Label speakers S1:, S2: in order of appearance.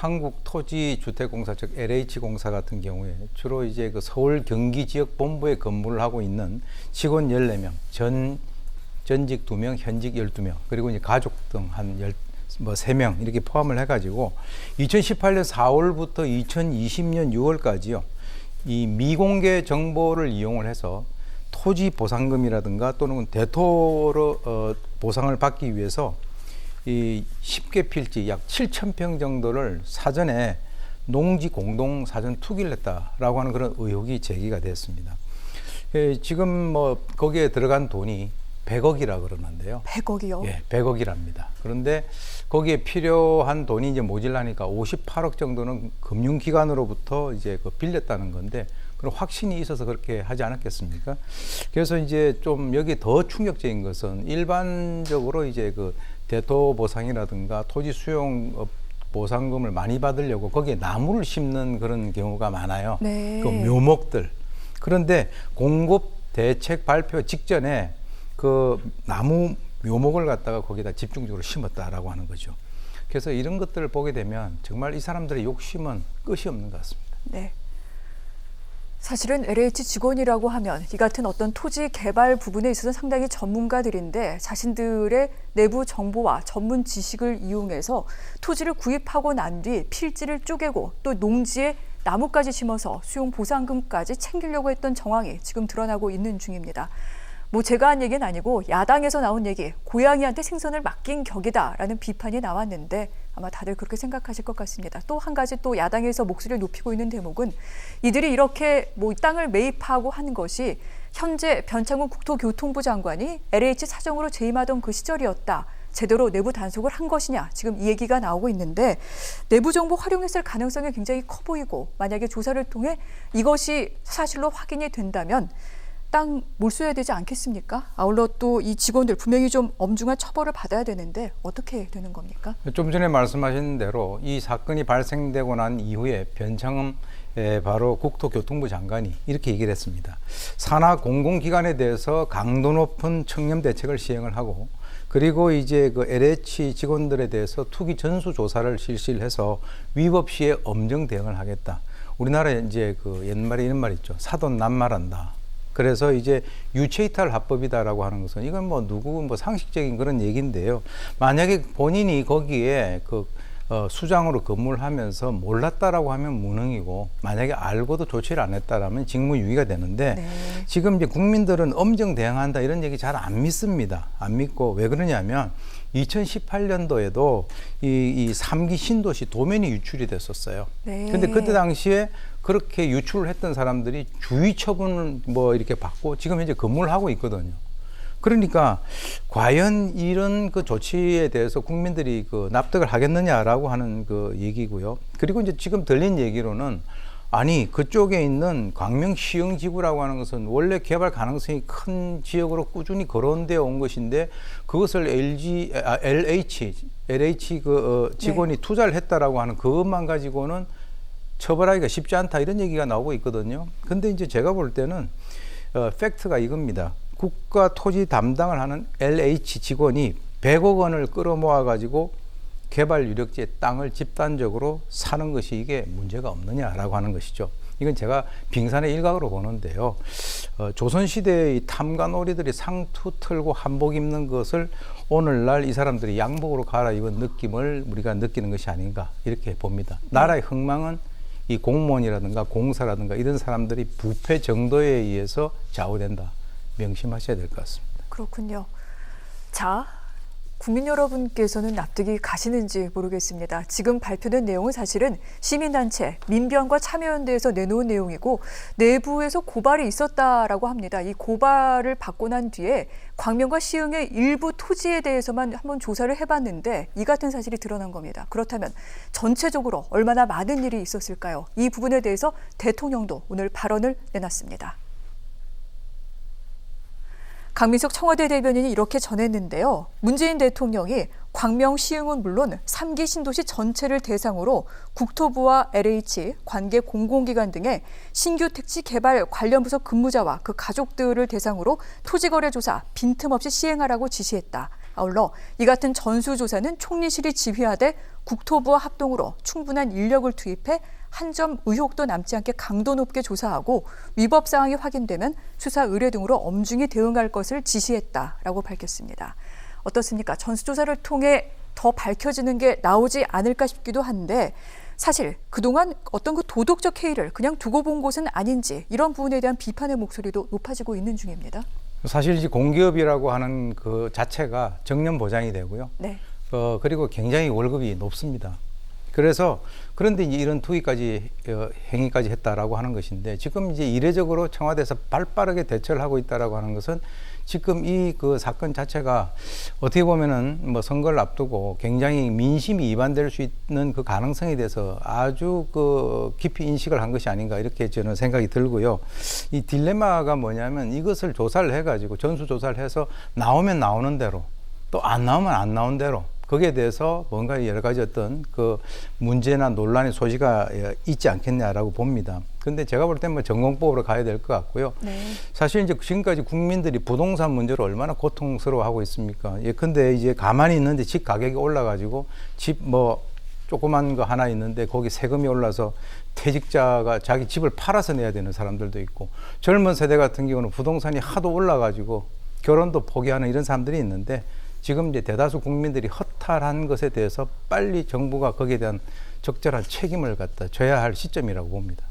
S1: 한국토지주택공사 즉 LH공사 같은 경우에 주로 이제 그 서울 경기 지역 본부에 근무를 하고 있는 직원 14명, 전직 2명, 현직 12명, 그리고 이제 가족 등 한 3명 이렇게 포함을 해가지고 2018년 4월부터 2020년 6월까지요. 이 미공개 정보를 이용을 해서 토지 보상금이라든가 또는 대토로 보상을 받기 위해서 이 10개 필지 약 7,000평 정도를 사전에 농지 공동 사전 투기를 했다라고 하는 그런 의혹이 제기가 됐습니다. 지금 뭐 거기에 들어간 돈이 100억이라 그러는데요.
S2: 100억이요?
S1: 예, 100억이랍니다. 그런데 거기에 필요한 돈이 이제 모자라니까 58억 정도는 금융기관으로부터 이제 그 빌렸다는 건데 그런 확신이 있어서 그렇게 하지 않았겠습니까? 그래서 이제 좀 여기 더 충격적인 것은 일반적으로 이제 그 대토 보상이라든가 토지 수용 보상금을 많이 받으려고 거기에 나무를 심는 그런 경우가 많아요.
S2: 네.
S1: 그 묘목들. 그런데 공급 대책 발표 직전에 그 나무 묘목을 갖다가 거기다 집중적으로 심었다라고 하는 거죠. 그래서 이런 것들을 보게 되면 정말 이 사람들의 욕심은 끝이 없는 것 같습니다.
S2: 네. 사실은 LH 직원이라고 하면 이 같은 어떤 토지 개발 부분에 있어서 상당히 전문가들인데 자신들의 내부 정보와 전문 지식을 이용해서 토지를 구입하고 난 뒤 필지를 쪼개고 또 농지에 나무까지 심어서 수용 보상금까지 챙기려고 했던 정황이 지금 드러나고 있는 중입니다. 뭐 제가 한 얘기는 아니고 야당에서 나온 얘기, 고양이한테 생선을 맡긴 격이다라는 비판이 나왔는데 아마 다들 그렇게 생각하실 것 같습니다. 또 한 가지 또 야당에서 목소리를 높이고 있는 대목은 이들이 이렇게 뭐 땅을 매입하고 한 것이 현재 변창훈 국토교통부 장관이 LH 사정으로 재임하던 그 시절이었다. 제대로 내부 단속을 한 것이냐 지금 이 얘기가 나오고 있는데 내부 정보 활용했을 가능성이 굉장히 커 보이고 만약에 조사를 통해 이것이 사실로 확인이 된다면 땅 몰수해야 되지 않겠습니까? 아울러 또 이 직원들 분명히 좀 엄중한 처벌을 받아야 되는데 어떻게 되는 겁니까?
S1: 좀 전에 말씀하신 대로 이 사건이 발생되고 난 이후에 변창흠 바로 국토교통부 장관이 이렇게 얘기를 했습니다. 산하 공공기관에 대해서 강도 높은 청렴 대책을 시행을 하고 그리고 이제 그 LH 직원들에 대해서 투기 전수 조사를 실시를 해서 위법 시에 엄정 대응을 하겠다. 우리나라에 이제 그 옛말에 이런 말 있죠. 사돈 낱말한다. 그래서 이제 유체이탈 합법이다라고 하는 것은 이건 뭐 누구 뭐 상식적인 그런 얘기인데요. 만약에 본인이 거기에 그 수장으로 근무를 하면서 몰랐다라고 하면 무능이고 만약에 알고도 조치를 안 했다라면 직무유기가 되는데
S2: 네.
S1: 지금 이제 국민들은 엄정 대응한다 이런 얘기 잘 안 믿습니다. 안 믿고 왜 그러냐면 2018년도에도 이 3기 신도시 도면이 유출이 됐었어요.
S2: 네.
S1: 근데 그때 당시에 그렇게 유출을 했던 사람들이 주의 처분을 뭐 이렇게 받고 지금 현재 근무를 하고 있거든요. 그러니까 과연 이런 그 조치에 대해서 국민들이 그 납득을 하겠느냐라고 하는 그 얘기고요. 그리고 이제 지금 들린 얘기로는 아니 그쪽에 있는 광명시흥지구라고 하는 것은 원래 개발 가능성이 큰 지역으로 꾸준히 거론되어 온 것인데 그것을 LH 그 직원이
S2: 네.
S1: 투자를 했다라고 하는 그것만 가지고는 처벌하기가 쉽지 않다 이런 얘기가 나오고 있거든요. 근데 이제 제가 볼 때는 팩트가 이겁니다. 국가 토지 담당을 하는 LH 직원이 100억 원을 끌어모아 가지고 개발 유력지의 땅을 집단적으로 사는 것이 이게 문제가 없느냐라고 하는 것이죠. 이건 제가 빙산의 일각으로 보는데요. 조선시대의 탐관오리들이 상투 틀고 한복 입는 것을 오늘날 이 사람들이 양복으로 갈아입은 느낌을 우리가 느끼는 것이 아닌가 이렇게 봅니다. 나라의 흥망은 이 공무원이라든가 공사라든가 이런 사람들이 부패 정도에 의해서 좌우된다. 명심하셔야 될 것 같습니다.
S2: 그렇군요. 자, 국민 여러분께서는 납득이 가시는지 모르겠습니다. 지금 발표된 내용은 사실은 시민단체, 민변과 참여연대에서 내놓은 내용이고 내부에서 고발이 있었다라고 합니다. 이 고발을 받고 난 뒤에 광명과 시흥의 일부 토지에 대해서만 한번 조사를 해봤는데 이 같은 사실이 드러난 겁니다. 그렇다면 전체적으로 얼마나 많은 일이 있었을까요? 이 부분에 대해서 대통령도 오늘 발언을 내놨습니다. 강민석 청와대 대변인이 이렇게 전했는데요. 문재인 대통령이 광명 시흥은 물론 3기 신도시 전체를 대상으로 국토부와 LH, 관계 공공기관 등의 신규 택지 개발 관련 부서 근무자와 그 가족들을 대상으로 토지거래 조사 빈틈없이 시행하라고 지시했다. 아울러 이 같은 전수조사는 총리실이 지휘하되 국토부와 합동으로 충분한 인력을 투입해 한 점 의혹도 남지 않게 강도 높게 조사하고 위법 사항이 확인되면 수사 의뢰 등으로 엄중히 대응할 것을 지시했다라고 밝혔습니다. 어떻습니까? 전수조사를 통해 더 밝혀지는 게 나오지 않을까 싶기도 한데 사실 그동안 어떤 그 도덕적 해이를 그냥 두고 본 것은 아닌지 이런 부분에 대한 비판의 목소리도 높아지고 있는 중입니다.
S1: 사실 이제 공기업이라고 하는 그 자체가 정년 보장이 되고요.
S2: 네.
S1: 그리고 굉장히 월급이 높습니다. 그래서 그런데 이제 이런 투기까지 행위까지 했다라고 하는 것인데 지금 이제 이례적으로 청와대에서 발빠르게 대처를 하고 있다라고 하는 것은 지금 이 그 사건 자체가 어떻게 보면은 뭐 선거를 앞두고 굉장히 민심이 이반될 수 있는 그 가능성에 대해서 아주 그 깊이 인식을 한 것이 아닌가 이렇게 저는 생각이 들고요. 이 딜레마가 뭐냐면 이것을 조사를 해가지고 전수조사를 해서 나오면 나오는 대로 또 안 나오면 안 나온 대로 거기에 대해서 뭔가 여러 가지 어떤 그 문제나 논란의 소지가 있지 않겠냐라고 봅니다. 근데 제가 볼 때 뭐 전공법으로 가야 될 것 같고요.
S2: 네.
S1: 사실 이제 지금까지 국민들이 부동산 문제로 얼마나 고통스러워하고 있습니까? 예컨대 이제 가만히 있는데 집 가격이 올라가지고 집 뭐 조그만 거 하나 있는데 거기 세금이 올라서 퇴직자가 자기 집을 팔아서 내야 되는 사람들도 있고 젊은 세대 같은 경우는 부동산이 하도 올라가지고 결혼도 포기하는 이런 사람들이 있는데 지금 이제 대다수 국민들이 허탈한 것에 대해서 빨리 정부가 거기에 대한 적절한 책임을 갖다 져야 할 시점이라고 봅니다.